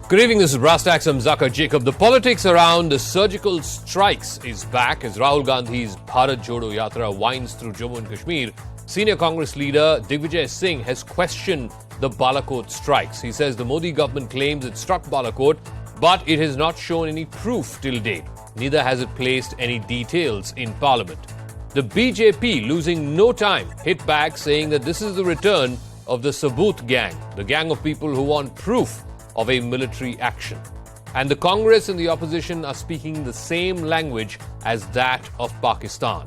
Good evening, this is Brass Tacks. I'm Zakir Jacob. The politics around the surgical strikes is back as Rahul Gandhi's Bharat Jodo Yatra winds through Jammu and Kashmir. Senior Congress leader Digvijaya Singh has questioned the Balakot strikes. He says the Modi government claims it struck Balakot, but it has not shown any proof till date. Neither has it placed any details in Parliament. The BJP, losing no time, hit back saying that this is the return of the Saboot gang, the gang of people who want proof of a military action. And the Congress and the opposition are speaking the same language as that of Pakistan.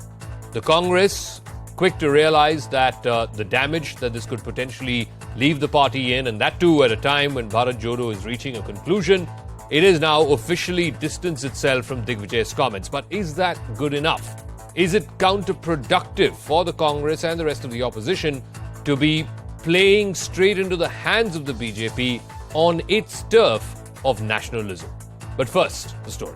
The Congress, quick to realize that the damage that this could potentially leave the party in, and that too at a time when Bharat Jodo is reaching a conclusion, it is now officially distanced itself from Digvijaya's comments. But is that good enough? Is it counterproductive for the Congress and the rest of the opposition to be playing straight into the hands of the BJP on its turf of nationalism? But first, the story.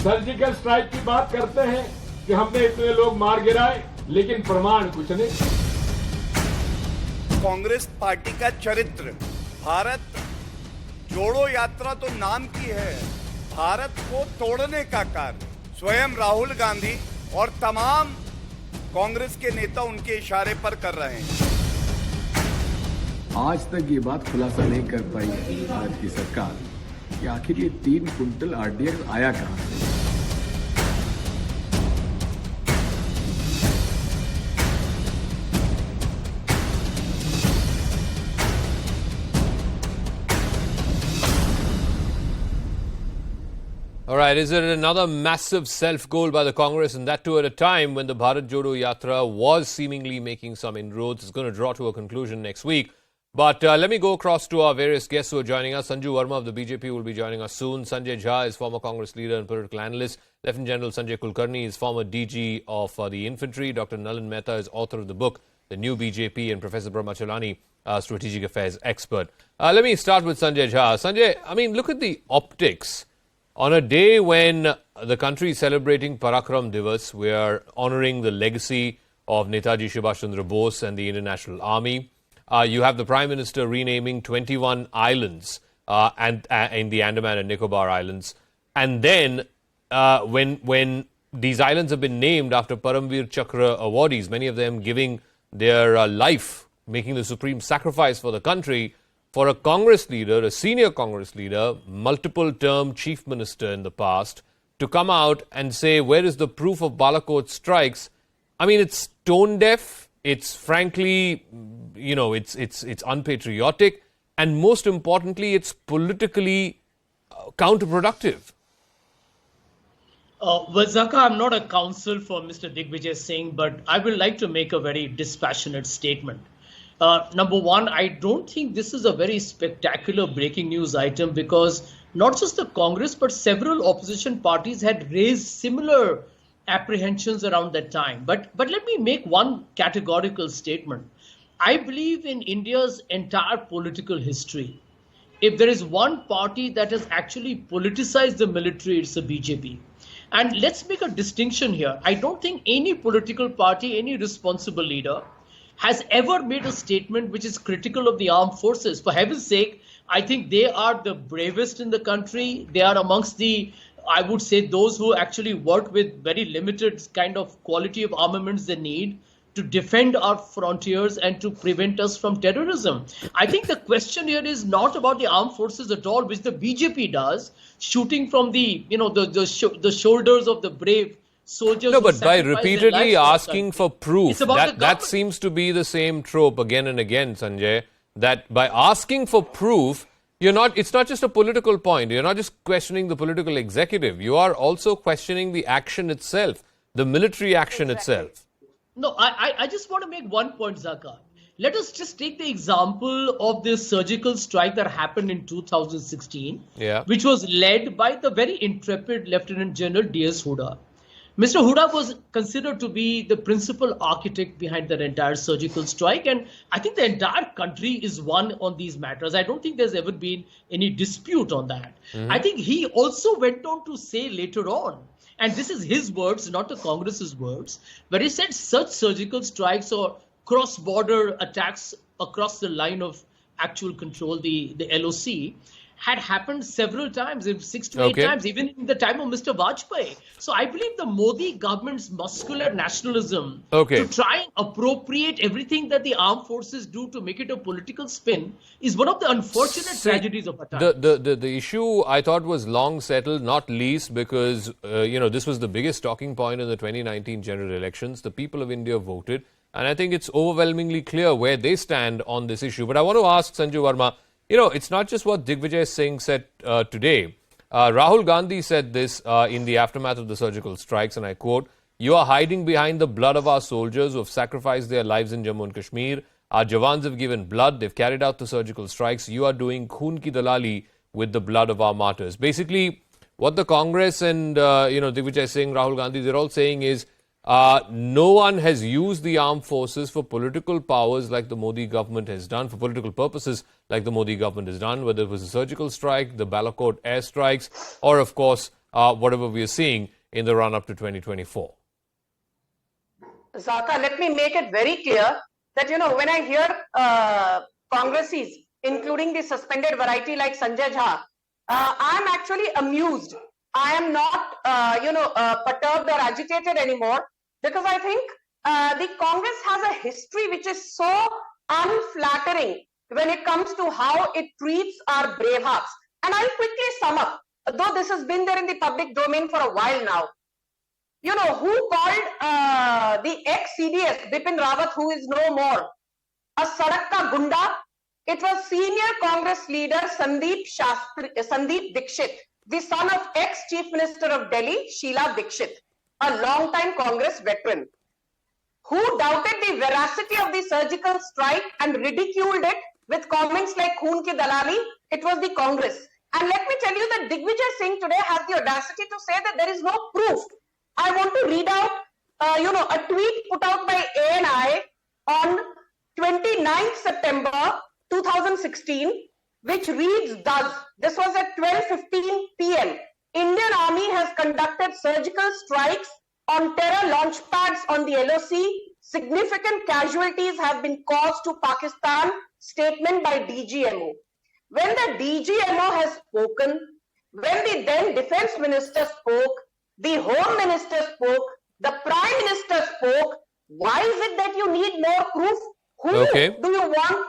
Surgical strike की बात करते हैं कि हमने इतने लोग मार गिराए, लेकिन प्रमाण कुछ नहीं। कांग्रेस पार्टी का चरित्र, भारत जोड़ो यात्रा तो नाम की है, भारत को तोड़ने का कार्य स्वयं राहुल गांधी और तमाम कांग्रेस के नेता उनके इशारे पर कर रहे हैं। आज तक ये बात खुलासा नहीं कर पाई है भारत की सरकार कि आखिर ये 3 क्विंटल आरडीएक्स आया कहां से। All right, is it another massive self-goal by the Congress, and that too at a time when the Bharat Jodo Yatra was seemingly making some inroads? It's going to draw to a conclusion next week. But let me go across to our various guests who are joining us. Sanju Verma of the BJP will be joining us soon. Sanjay Jha is former Congress leader and political analyst. Lieutenant General Sanjay Kulkarni is former DG of the infantry. Dr. Nalan Mehta is author of the book, The New BJP, and Professor Brahmachalani, strategic affairs expert. Let me start with Sanjay Jha. Sanjay, I mean, look at the optics. On a day when the country is celebrating Parakram Divas, we are honoring the legacy of Netaji Subhash Chandra Bose and the Indian National Army. You have the Prime Minister renaming 21 islands and in the Andaman and Nicobar Islands. And then when these islands have been named after Paramveer Chakra awardees, many of them giving their life, making the supreme sacrifice for the country, for a Congress leader, a senior Congress leader, multiple-term chief minister in the past, to come out and say, where is the proof of Balakot strikes? I mean, it's tone-deaf, it's frankly, you know, it's unpatriotic, and most importantly, it's politically counterproductive. Well, Zaka, I'm not a counsel for Mr. Digvijaya Singh, but I would like to make a very dispassionate statement. Number one, I don't think this is a very spectacular breaking news item because not just the Congress, but several opposition parties had raised similar apprehensions around that time. But let me make one categorical statement. I believe in India's entire political history. If there is one party that has actually politicized the military, it's the BJP. And let's make a distinction here. I don't think any political party, any responsible leader has ever made a statement which is critical of the armed forces. For heaven's sake, I think they are the bravest in the country. They are amongst the, I would say, those who actually work with very limited kind of quality of armaments they need to defend our frontiers and to prevent us from terrorism. I think the question here is not about the armed forces at all, which the BJP does, shooting from the, you know, the shoulders of the brave soldiers. No, but by repeatedly asking for proof, that seems to be the same trope again and again, Sanjay, that by asking for proof, it's not just a political point. You're not just questioning the political executive. You are also questioning the action itself, the military action itself. No, I just want to make one point, Zaka. Let us just take the example of this surgical strike that happened in 2016, which was led by the very intrepid Lieutenant General D.S. Huda. Mr. Huda was considered to be the principal architect behind that entire surgical strike. And I think the entire country is one on these matters. I don't think there's ever been any dispute on that. I think he also went on to say later on, and this is his words, not the Congress's words, where he said such surgical strikes or cross-border attacks across the line of actual control, the LOC, had happened several times, 6 to 8 times, even in the time of Mr. Vajpayee. So I believe the Modi government's muscular nationalism to try and appropriate everything that the armed forces do to make it a political spin is one of the unfortunate tragedies of our time. The issue I thought was long settled, not least because, this was the biggest talking point in the 2019 general elections. The people of India voted, and I think it's overwhelmingly clear where they stand on this issue. But I want to ask Sanjay Verma, it's not just what Digvijaya Singh said today. Rahul Gandhi said this in the aftermath of the surgical strikes, and I quote, "You are hiding behind the blood of our soldiers who have sacrificed their lives in Jammu and Kashmir. Our Jawans have given blood. They've carried out the surgical strikes. You are doing khoon ki dalali with the blood of our martyrs." Basically, what the Congress and, Digvijaya Singh, Rahul Gandhi, they're all saying is, no one has used the armed forces for political powers like the Modi government has done, for political purposes like the Modi government has done, whether it was a surgical strike, the Balakot air strikes, or, of course, whatever we are seeing in the run-up to 2024. Zaka, let me make it very clear that, when I hear Congressies, including the suspended variety like Sanjay Jha, I'm actually amused. I am not, perturbed or agitated anymore, because I think the Congress has a history which is so unflattering when it comes to how it treats our brave hearts. And I'll quickly sum up, though this has been there in the public domain for a while now. Who called the ex-CDS, Bipin Rawat, who is no more, a Sadak ka Gunda? It was senior Congress leader Sandeep Dixit, the son of ex-Chief Minister of Delhi, Sheila Dixit, a long-time Congress veteran, who doubted the veracity of the surgical strike and ridiculed it with comments like khoon ki dalali. It was the Congress. And let me tell you that Digvijay Singh today has the audacity to say that there is no proof. I want to read out, a tweet put out by ANI on 29th September 2016, which reads thus. This was at 12:15 p.m. Indian Army has conducted surgical strikes on terror launch pads on the LOC. Significant casualties have been caused to Pakistan. Statement by DGMO. When the DGMO has spoken, when the then Defense Minister spoke, the Home Minister spoke, the Prime Minister spoke, why is it that you need more proof? Who do you want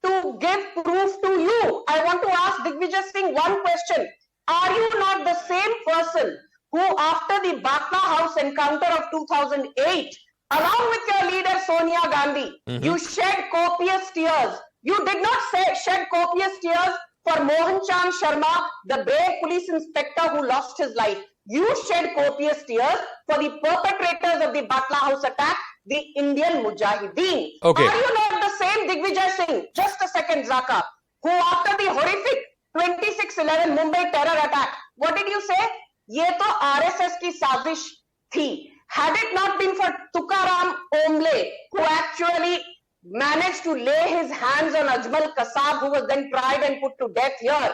to give proof to you? I want to ask Digvijay Singh one question. Are you not the same person who, after the Batna House encounter of 2008, along with your leader Sonia Gandhi, you shed copious tears? You did not shed copious tears for Mohan Chand Sharma, the brave police inspector who lost his life. You shed copious tears for the perpetrators of the Batla House attack, the Indian Mujahideen. Are you not the same Digvijay Singh? Just a second, Zaka, who after the horrific 26/11 Mumbai terror attack, what did you say? Ye to RSS ki sazish thi. Had it not been for Tukaram Omle, who actually managed to lay his hands on Ajmal Kasab, who was then tried and put to death here,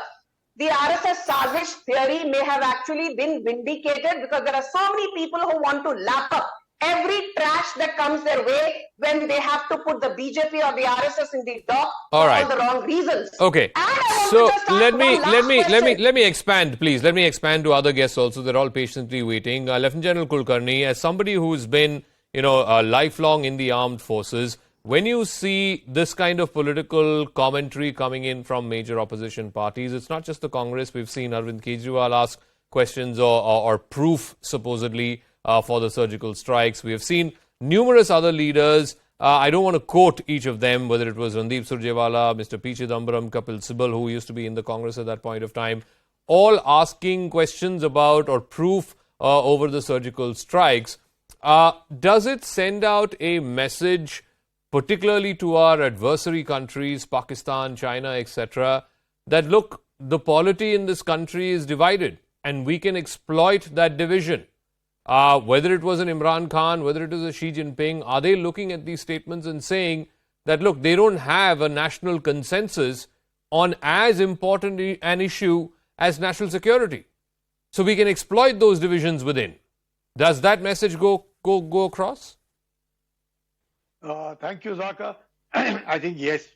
the RSS Sazish theory may have actually been vindicated, because there are so many people who want to lap up every trash that comes their way when they have to put the BJP or the RSS in the dock for all the wrong reasons. Okay. So let me expand, please. Let me expand to other guests also. They're all patiently waiting. Lieutenant General Kulkarni, as somebody who's been, lifelong in the armed forces, when you see this kind of political commentary coming in from major opposition parties, it's not just the Congress. We've seen Arvind Kejriwal ask questions or proof, supposedly, for the surgical strikes. We have seen numerous other leaders. I don't want to quote each of them, whether it was Randeep Surjewala, Mr. P. Chidambaram, Kapil Sibal, who used to be in the Congress at that point of time, all asking questions about or proof over the surgical strikes. Does it send out a message, particularly to our adversary countries, Pakistan, China, etc., that, look, the polity in this country is divided and we can exploit that division? whether it was an Imran Khan, whether it was a Xi Jinping, are they looking at these statements and saying that, look, they don't have a national consensus on as important an issue as national security? So we can exploit those divisions within. Does that message go across? Thank you, Zaka. I think yes.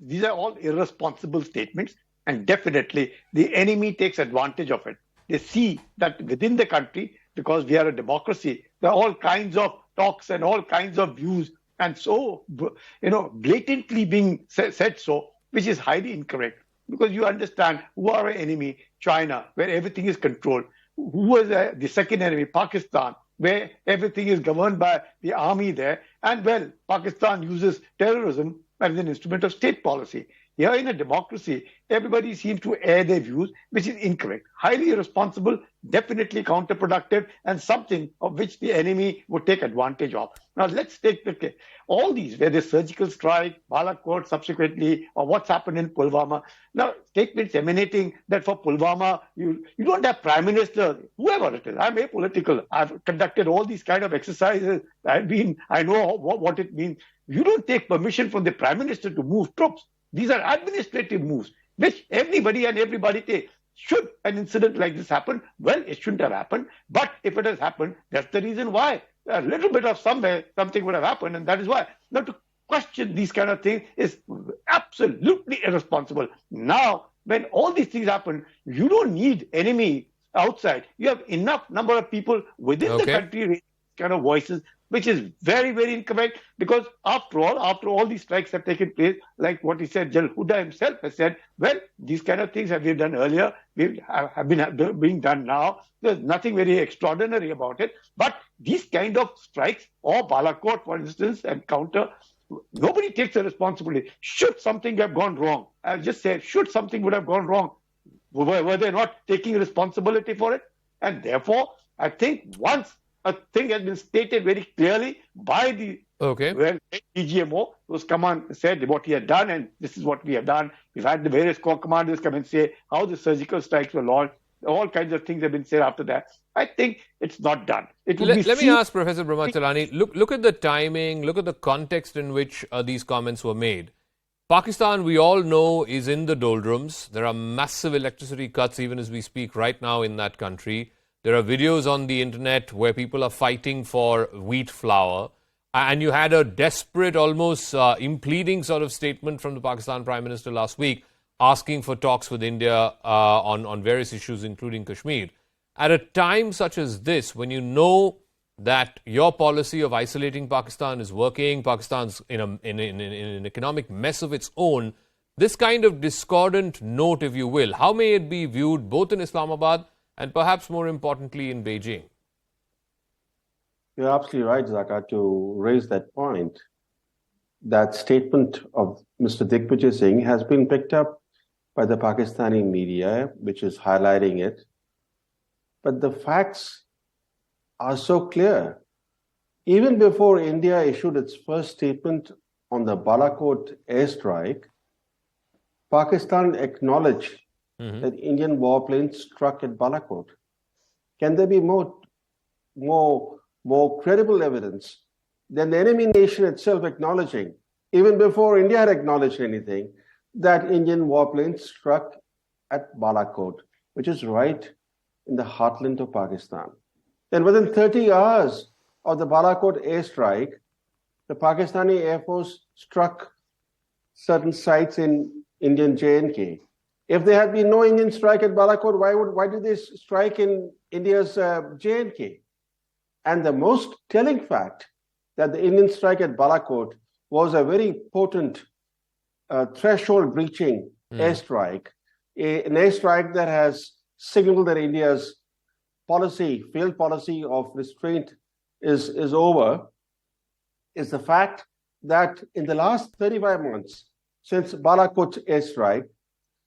These are all irresponsible statements, and definitely the enemy takes advantage of it. They see that within the country, because we are a democracy, there are all kinds of talks and all kinds of views, and so blatantly being said so, which is highly incorrect. Because you understand who are our enemy, China, where everything is controlled. Who is the second enemy, Pakistan, where everything is governed by the army there. And well, Pakistan uses terrorism as an instrument of state policy. Here in a democracy, everybody seems to air their views, which is incorrect, highly irresponsible, definitely counterproductive, and something of which the enemy would take advantage of. Now, let's take all these, whether surgical strike, Balakot subsequently, or what's happened in Pulwama. Now, statements emanating that for Pulwama, you don't have Prime Minister, whoever it is. I'm apolitical. I've conducted all these kind of exercises. I know what it means. You don't take permission from the Prime Minister to move troops. These are administrative moves, which everybody takes. Should an incident like this happen? Well, it shouldn't have happened. But if it has happened, that's the reason why. A little bit of somewhere, something would have happened, and that is why. Now, to question these kind of things is absolutely irresponsible. Now, when all these things happen, you don't need enemy outside. You have enough number of people within the country raising kind of voices, which is very, very incorrect, because after all these strikes have taken place, like what he said, Jal Huda himself has said, well, these kind of things have been done earlier, have been being done now. There's nothing very extraordinary about it. But these kind of strikes, or Balakot, for instance, and counter, nobody takes the responsibility. Should something have gone wrong, I'll just say, should something would have gone wrong, were they not taking responsibility for it? And therefore, I think once a thing has been stated very clearly by the DGMO, who's come on and said what he had done, and this is what we have done. We've had the various corps commanders come and say how the surgical strikes were launched. All kinds of things have been said after that. I think it's not done. Let me ask Professor Brahmachalani, look at the timing, look at the context in which these comments were made. Pakistan, we all know, is in the doldrums. There are massive electricity cuts even as we speak right now in that country. There are videos on the internet where people are fighting for wheat flour. And you had a desperate, almost impleading sort of statement from the Pakistan Prime Minister last week asking for talks with India on various issues, including Kashmir. At a time such as this, when you know that your policy of isolating Pakistan is working, Pakistan's in an economic mess of its own, this kind of discordant note, if you will, how may it be viewed both in Islamabad and perhaps more importantly in Beijing? You're absolutely right, Zaka, to raise that point. That statement of Mr. Digvijaya Singh has been picked up by the Pakistani media, which is highlighting it. But the facts are so clear. Even before India issued its first statement on the Balakot airstrike, Pakistan acknowledged that Indian warplanes struck at Balakot. Can there be more credible evidence than the enemy nation itself acknowledging, even before India had acknowledged anything, that Indian warplanes struck at Balakot, which is right in the heartland of Pakistan? Then within 30 hours of the Balakot airstrike, the Pakistani Air Force struck certain sites in Indian J&K. If there had been no Indian strike at Balakot, why did they strike in India's J&K? And the most telling fact that the Indian strike at Balakot was a very potent threshold breaching airstrike, an airstrike that has signaled that India's failed policy of restraint is over, is the fact that in the last 35 months, since Balakot airstrike,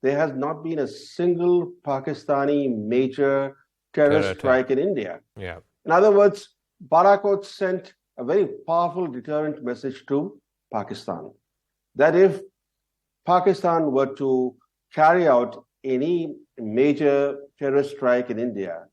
there has not been a single Pakistani major terrorist strike in India. Yeah. In other words, Balakot sent a very powerful deterrent message to Pakistan that if Pakistan were to carry out any major terrorist strike in India,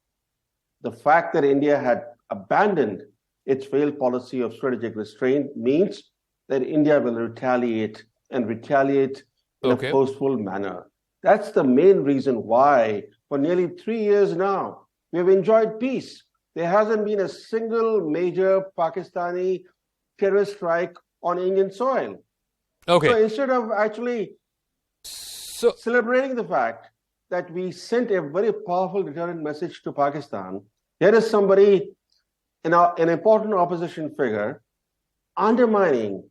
The fact that India had abandoned its failed policy of strategic restraint means that India will retaliate and retaliate in a forceful manner. That's the main reason why, for nearly 3 years now, we have enjoyed peace. There hasn't been a single major Pakistani terrorist strike on Indian soil. Okay. So instead of actually celebrating the fact that we sent a very powerful deterrent message to Pakistan, here is somebody, an important opposition figure, undermining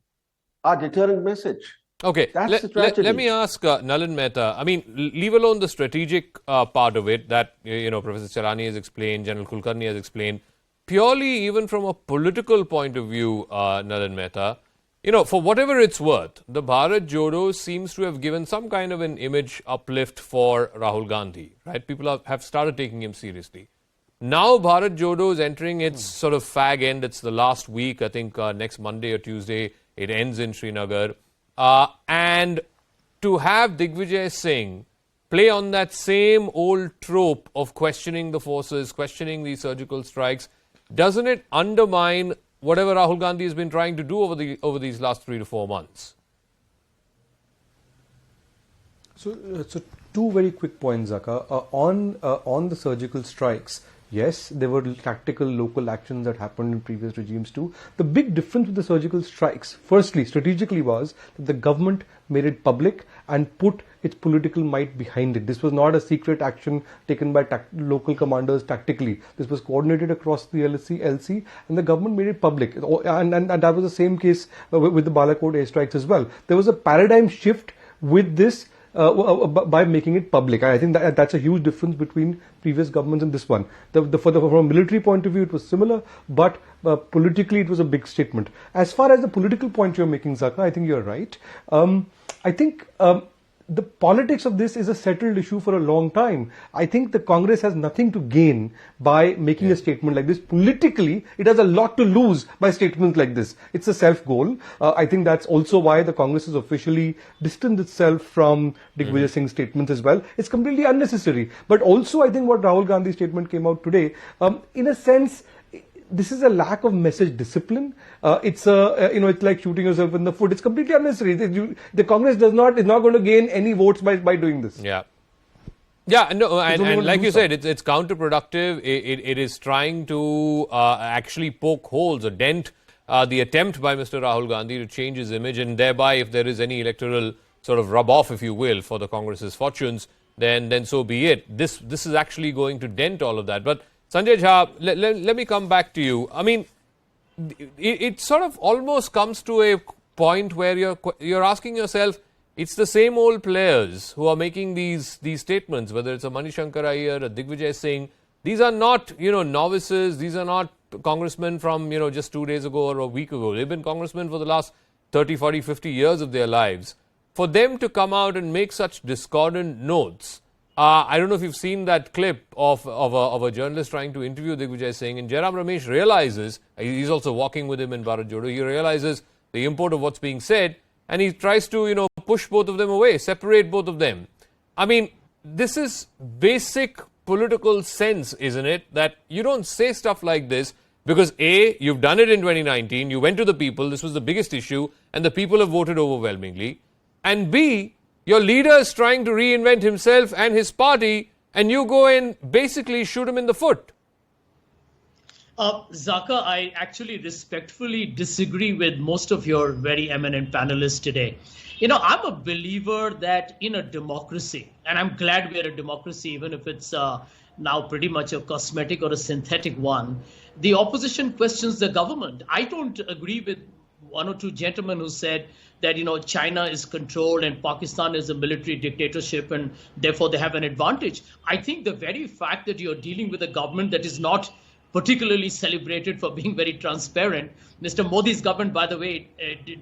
our deterrent message. Okay, That's the tragedy. let me ask Nalin Mehta. I mean, leave alone the strategic part of it that, Professor Chalani has explained, General Kulkarni has explained. Purely, even from a political point of view, Nalin Mehta, for whatever it's worth, the Bharat Jodo seems to have given some kind of an image uplift for Rahul Gandhi, right? People have started taking him seriously. Now Bharat Jodo is entering its sort of fag end. It's the last week, I think next Monday or Tuesday, it ends in Srinagar. And to have Digvijaya Singh play on that same old trope of questioning the forces, questioning these surgical strikes, doesn't it undermine whatever Rahul Gandhi has been trying to do over these last 3 to 4 months? So two very quick points, Zaka. On the surgical strikes, yes, there were tactical local actions that happened in previous regimes too. The big difference with the surgical strikes, firstly, strategically, was that the government made it public and put its political might behind it. This was not a secret action taken by local commanders tactically. This was coordinated across the LC, and the government made it public. And that was the same case with the Balakot airstrikes as well. There was a paradigm shift with this by making it public. I think that's a huge difference between previous governments and this one. From a military point of view, it was similar, but politically, it was a big statement. As far as the political point you're making, Zaka, I think you're right. I think the politics of this is a settled issue for a long time. I think the Congress has nothing to gain by making a statement like this. Politically, it has a lot to lose by statements like this. It's a self-goal. I think that's also why the Congress has officially distanced itself from Digvijaya Singh's statements as well. It's completely unnecessary. But also, I think what Rahul Gandhi's statement came out today, in a sense, this is a lack of message discipline. It's like shooting yourself in the foot. It's completely unnecessary. The Congress is not going to gain any votes by doing this. Yeah, no, and like you said, it's counterproductive. It is trying to actually poke holes or dent the attempt by Mr. Rahul Gandhi to change his image, and thereby, if there is any electoral sort of rub off, if you will, for the Congress's fortunes, then so be it. This is actually going to dent all of that. But Sanjay Jha, let me come back to you. I mean, it sort of almost comes to a point where you're asking yourself, it's the same old players who are making these statements, whether it's a Manishankar Iyer, a Digvijaya Singh. These are not, novices. These are not congressmen from, just 2 days ago or a week ago. They've been congressmen for the last 30, 40, 50 years of their lives. For them to come out and make such discordant notes, I don't know if you've seen that clip of a journalist trying to interview Digvijaya Singh, and Jairam Ramesh realizes, he's also walking with him in Bharat Jodo, he realizes the import of what's being said, and he tries to, push both of them away, separate both of them. I mean, this is basic political sense, isn't it? That you don't say stuff like this because A, you've done it in 2019, you went to the people, this was the biggest issue, and the people have voted overwhelmingly, and B, your leader is trying to reinvent himself and his party, and you go and basically shoot him in the foot. Zaka, I actually respectfully disagree with most of your very eminent panelists today. I'm a believer that in a democracy, and I'm glad we're a democracy, even if it's now pretty much a cosmetic or a synthetic one, the opposition questions the government. I don't agree with one or two gentlemen who said that, China is controlled and Pakistan is a military dictatorship and therefore they have an advantage. I think the very fact that you're dealing with a government that is not particularly celebrated for being very transparent. Mr. Modi's government, by the way,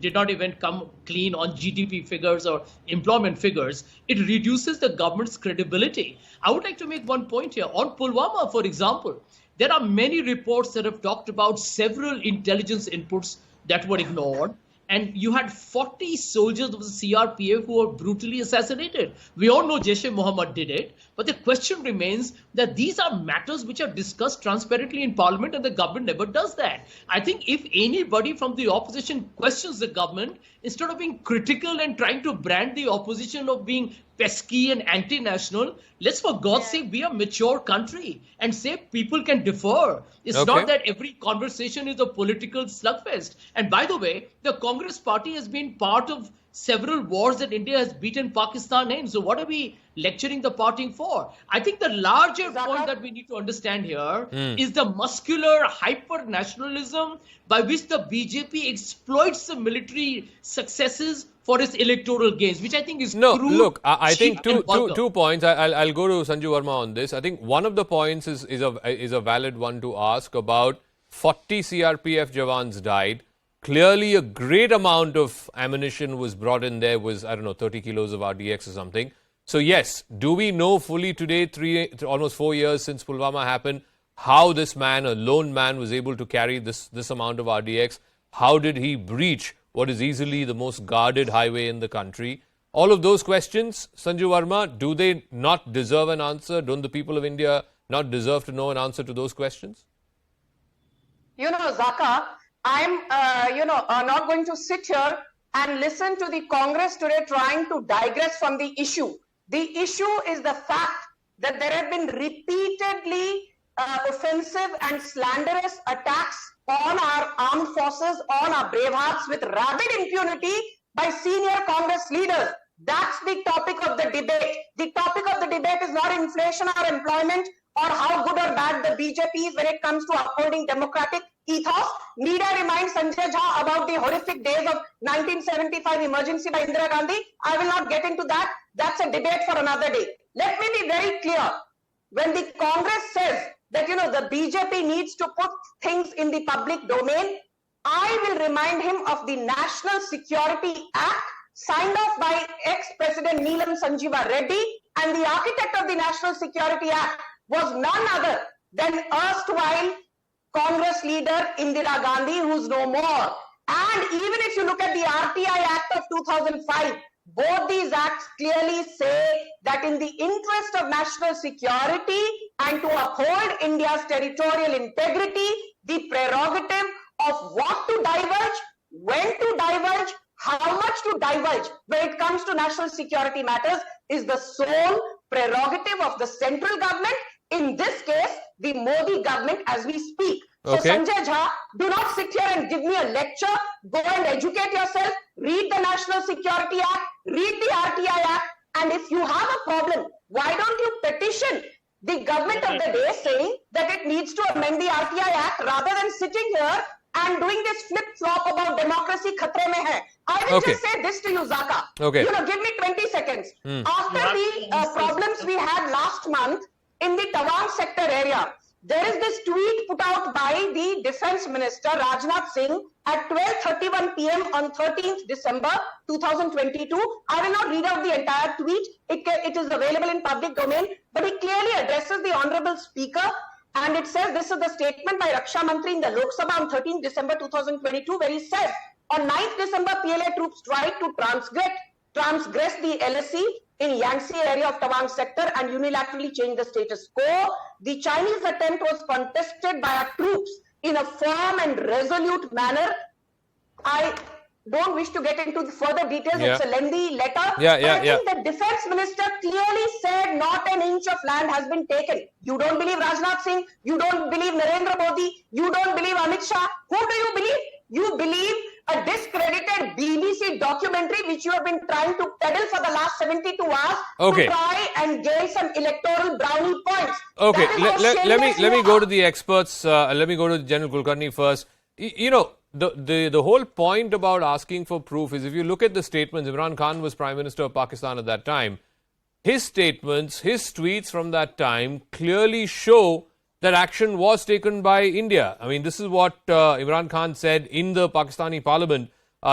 did not even come clean on GDP figures or employment figures. It reduces the government's credibility. I would like to make one point here. On Pulwama, for example, there are many reports that have talked about several intelligence inputs that were ignored. and you had 40 soldiers of the CRPF who were brutally assassinated. We all know Jaish-e-Mohammed did it, but the question remains that these are matters which are discussed transparently in Parliament, and the government never does that. I think if anybody from the opposition questions the government, instead of being critical and trying to brand the opposition of being pesky and anti-national, let's for God's sake be a mature country and say people can differ. It's not that every conversation is a political slugfest. And by the way, the Congress party has been part of several wars that India has beaten Pakistan in. So what are we lecturing the party for? I think the larger point that we need to understand here is the muscular hyper-nationalism by which the BJP exploits the military successes for its electoral gains, which I think is no. crude, Look, I think cheap, two points. I'll go to Sanjay Verma on this. I think one of the points is a valid one to ask about. 40 CRPF Jawans died. Clearly, a great amount of ammunition was brought in there. Was, I don't know, 30 kilos of RDX or something. So yes, do we know fully today, almost 4 years since Pulwama happened, how this man, a lone man, was able to carry this amount of RDX? How did he breach what is easily the most guarded highway in the country? All of those questions, Sanjay Verma, do they not deserve an answer? Don't the people of India not deserve to know an answer to those questions? You know, Zaka, I'm, not going to sit here and listen to the Congress today trying to digress from the issue. The issue is the fact that there have been repeatedly offensive and slanderous attacks on our armed forces, on our brave hearts with rabid impunity by senior Congress leaders. That's the topic of the debate. The topic of the debate is not inflation or employment or how good or bad the BJP is when it comes to upholding democratic ethos. Need I remind Sanjay Jha about the horrific days of 1975 emergency by Indira Gandhi? I will not get into that. That's a debate for another day. Let me be very clear. When the Congress says that, the BJP needs to put things in the public domain, I will remind him of the National Security Act signed off by ex-President Neelam Sanjeeva Reddy, and the architect of the National Security Act was none other than erstwhile Congress leader Indira Gandhi, who's no more. And even if you look at the RTI Act of 2005, both these acts clearly say that in the interest of national security and to uphold India's territorial integrity, the prerogative of what to divulge, when to divulge, how much to divulge when it comes to national security matters is the sole prerogative of the central government, in this case, the Modi government as we speak. So Sanjay Jha, do not sit here and give me a lecture. Go and educate yourself. Read the National Security Act. Read the RTI Act. And if you have a problem, why don't you petition the government of the day saying that it needs to amend the RTI Act rather than sitting here and doing this flip-flop about democracy khatre mein hai. I will just say this to you, Zaka. Give me 20 seconds. After the problems we had last month in the Tawang sector area, there is this tweet put out by the Defense Minister Rajnath Singh at 12:31 p.m. on 13th December 2022. I will not read out the entire tweet. It is available in public domain, but it clearly addresses the Honorable Speaker, and it says this is the statement by Raksha Mantri in the Lok Sabha on 13th December 2022, where he says, on 9th December, PLA troops tried to transgress the LSC in Yangtze area of Tawang sector and unilaterally change the status quo. The Chinese attempt was contested by our troops in a firm and resolute manner. I don't wish to get into the further details. It's a lengthy letter. I think the defense minister clearly said not an inch of land has been taken. You don't believe Rajnath Singh. You don't believe Narendra Modi. You don't believe Amit Shah. Who do you believe? You believe a discredited BBC documentary which you have been trying to peddle for the last 72 hours to try and gain some electoral brownie points. Let me go to the experts. Let me go to General Kulkarni first. The whole point about asking for proof is, if you look at the statements, Imran Khan was Prime Minister of Pakistan at that time. His statements, his tweets from that time clearly show that action was taken by India. I mean, this is what Imran Khan said in the Pakistani parliament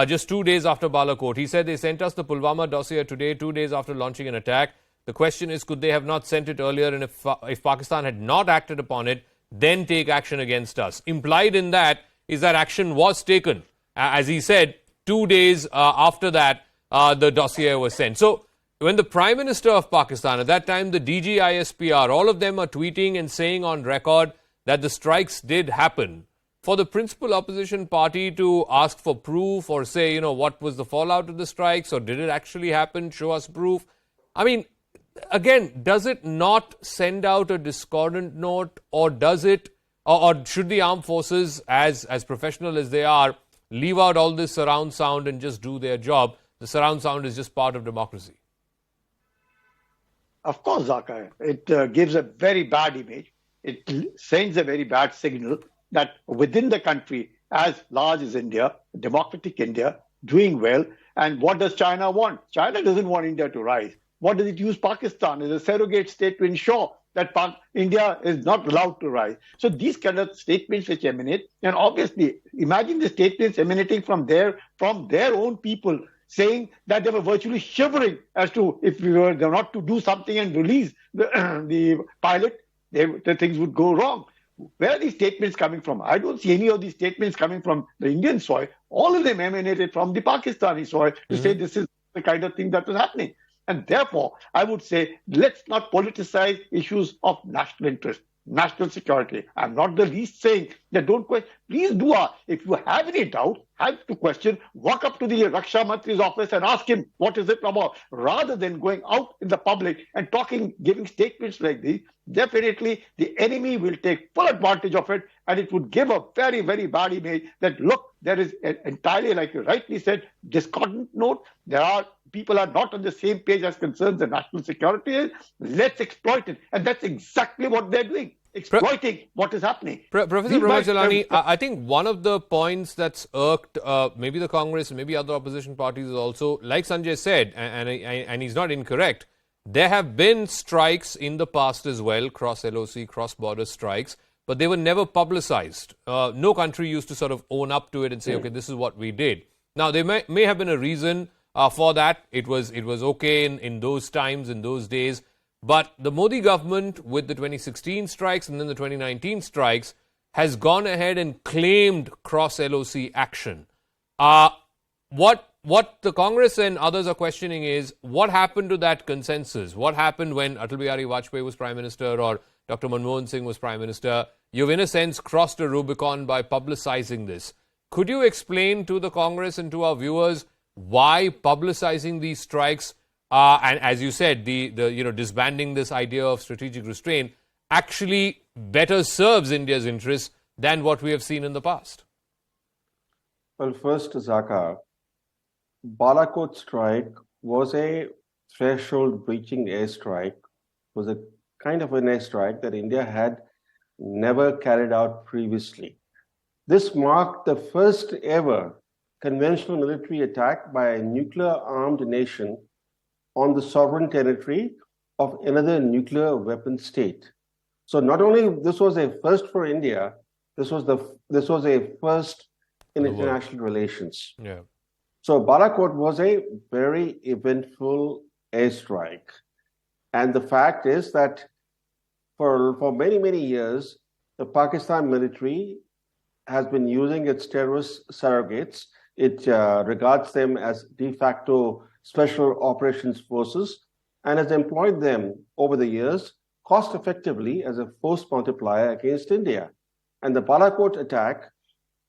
just 2 days after Balakot. He said they sent us the Pulwama dossier today, 2 days after launching an attack. The question is, could they have not sent it earlier? And if Pakistan had not acted upon it, then take action against us. Implied in that is that action was taken. As he said, 2 days after that, the dossier was sent. So when the Prime Minister of Pakistan, at that time the DG ISPR, all of them are tweeting and saying on record that the strikes did happen, for the principal opposition party to ask for proof or say, what was the fallout of the strikes, or did it actually happen, show us proof. I mean, again, does it not send out a discordant note, or does it, or should the armed forces, as professional as they are, leave out all this surround sound and just do their job? The surround sound is just part of democracy. Of course, Zaka. It gives a very bad image. It sends a very bad signal that within the country, as large as India, democratic India, doing well, and what does China want? China doesn't want India to rise. What does it use Pakistan as a surrogate state to ensure that India is not allowed to rise? So these kind of statements which emanate, and obviously imagine the statements emanating from their own people, saying that they were virtually shivering as to if we were not to do something and release the pilot, the things would go wrong. Where are these statements coming from? I don't see any of these statements coming from the Indian soil. All of them emanated from the Pakistani soil to say this is the kind of thing that was happening. And therefore, I would say, let's not politicize issues of national interest, national security. I'm not the least saying that don't question. Please do. If you have any doubt, have to question, walk up to the Raksha Mantri's office and ask him, what is it about? Rather than going out in the public and giving statements like these, definitely the enemy will take full advantage of it, and it would give a very, very bad image that, look, there is entirely, like you rightly said, discordant note. People are not on the same page as concerns the national security is. Let's exploit it. And that's exactly what they're doing. Exploiting what is happening. Professor Brahmachalani, I think one of the points that's irked maybe the Congress and maybe other opposition parties is also, like Sanjay said, and he's not incorrect, there have been strikes in the past as well, cross-LOC, cross-border strikes, but they were never publicized. No country used to sort of own up to it and say, okay, this is what we did. Now, there may have been a reason for that. It was okay in those times, in those days. But the Modi government, with the 2016 strikes and then the 2019 strikes, has gone ahead and claimed cross-LOC action. What the Congress and others are questioning is, what happened to that consensus? What happened when Atal Bihari Vajpayee was Prime Minister or Dr. Manmohan Singh was Prime Minister? You've, in a sense, crossed a Rubicon by publicizing this. Could you explain to the Congress and to our viewers why publicizing these strikes and, as you said, the disbanding this idea of strategic restraint actually better serves India's interests than what we have seen in the past? Well, first, Zaka, Balakot strike was a threshold breaching airstrike, was a kind of an airstrike that India had never carried out previously. This marked the first ever conventional military attack by a nuclear-armed nation on the sovereign territory of another nuclear weapon state. So not only this was a first for India, this was a first in international relations. Yeah. So Balakot was a very eventful airstrike. And the fact is that for many, many years, the Pakistan military has been using its terrorist surrogates. It regards them as de facto special operations forces and has employed them over the years cost effectively as a force multiplier against India. And the Balakot attack,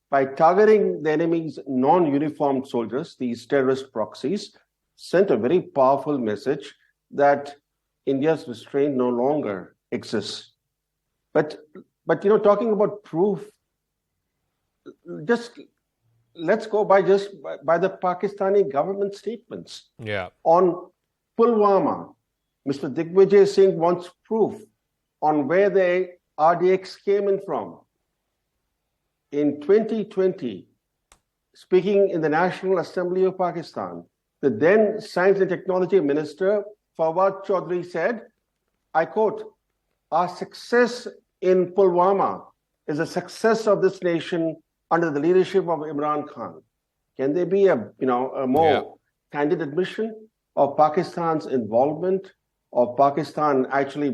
by targeting the enemy's non-uniformed soldiers, these terrorist proxies, sent a very powerful message that India's restraint no longer exists. But talking about proof, let's go by the Pakistani government statements. Yeah. On Pulwama, Mr. Digvijaya Singh wants proof on where the RDX came in from. In 2020, speaking in the National Assembly of Pakistan, the then Science and Technology Minister Fawad Chaudhry said, I quote, "Our success in Pulwama is a success of this nation under the leadership of Imran Khan." Can there be a more candid admission of Pakistan's involvement, of Pakistan actually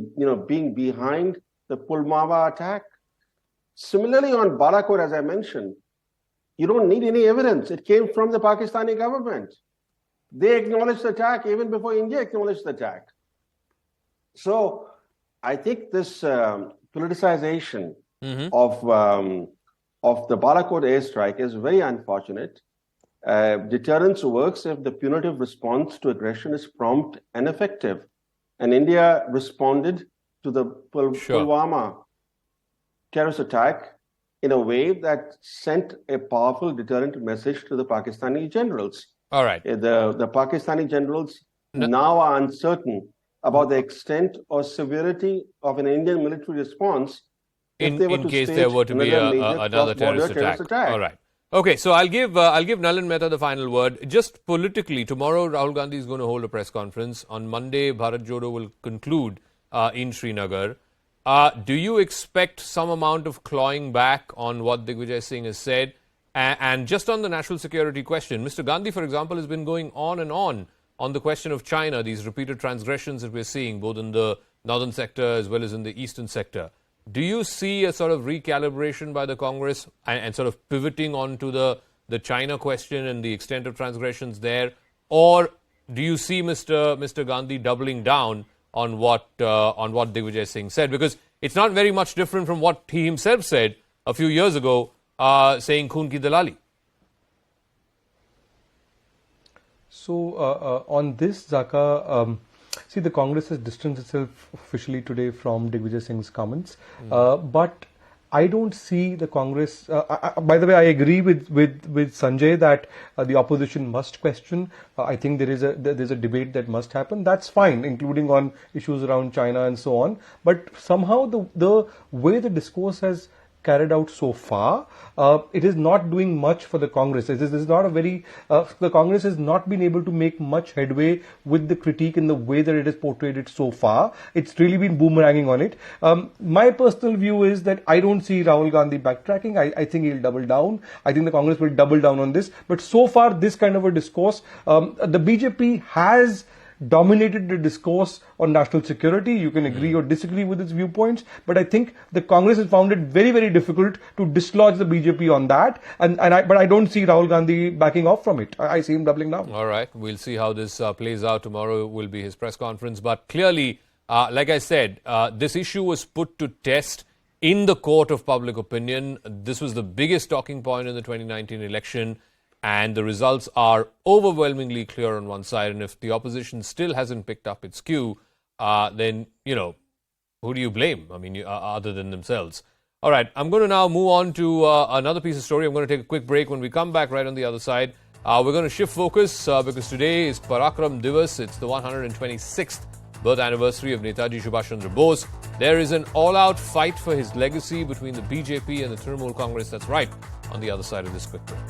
being behind the Pulwama attack? Similarly, on Balakot, as I mentioned, You don't need any evidence. It came from the Pakistani government. They acknowledged the attack even before India acknowledged the attack. So I think this politicization of the Balakot airstrike is very unfortunate. Deterrence works if the punitive response to aggression is prompt and effective. And India responded to the Pulwama terrorist attack in a way that sent a powerful deterrent message to the Pakistani generals. All right. The Pakistani generals now are uncertain about the extent or severity of an Indian military response in case there were to be another terrorist attack. All right. Okay, so I'll give Nalin Mehta the final word. Just politically, tomorrow Rahul Gandhi is going to hold a press conference. On Monday, Bharat Jodo will conclude in Srinagar. Do you expect some amount of clawing back on what Digvijaya Singh has said? And just on the national security question, Mr. Gandhi, for example, has been going on and on the question of China, these repeated transgressions that we're seeing both in the northern sector as well as in the eastern sector. Do you see a sort of recalibration by the Congress and sort of pivoting onto the China question and the extent of transgressions there? Or do you see Mr. Gandhi doubling down on what Digvijaya Singh said? Because it's not very much different from what he himself said a few years ago, saying Khoon ki dalali. So on this, Zaka, see, the Congress has distanced itself officially today from Digvijaya Singh's comments, but I don't see the Congress. By the way, I agree with Sanjay that the opposition must question. I think there's a debate that must happen. That's fine, including on issues around China and so on. But somehow the way the discourse has carried out so far, it is not doing much for the Congress. This is not a very, the Congress has not been able to make much headway with the critique in the way that it has portrayed it so far. It's really been boomeranging on it. My personal view is that I don't see Rahul Gandhi backtracking. I think he'll double down. I think the Congress will double down on this. But so far, this kind of a discourse, the BJP has dominated the discourse on national security. You can agree or disagree with its viewpoints, but I think the Congress has found it very, very difficult to dislodge the BJP on that. But I don't see Rahul Gandhi backing off from it. I see him doubling down. All right, we'll see how this plays out. Tomorrow will be his press conference. But clearly, like I said, this issue was put to test in the court of public opinion. This was the biggest talking point in the 2019 election. And the results are overwhelmingly clear on one side. And if the opposition still hasn't picked up its cue, then, who do you blame? I mean, other than themselves. All right, I'm going to now move on to another piece of story. I'm going to take a quick break. When we come back right on the other side, we're going to shift focus because today is Parakram Divas. It's the 126th birth anniversary of Netaji Subhash Chandra Bose. There is an all-out fight for his legacy between the BJP and the Trinamool Congress. That's right, on the other side of this quick break.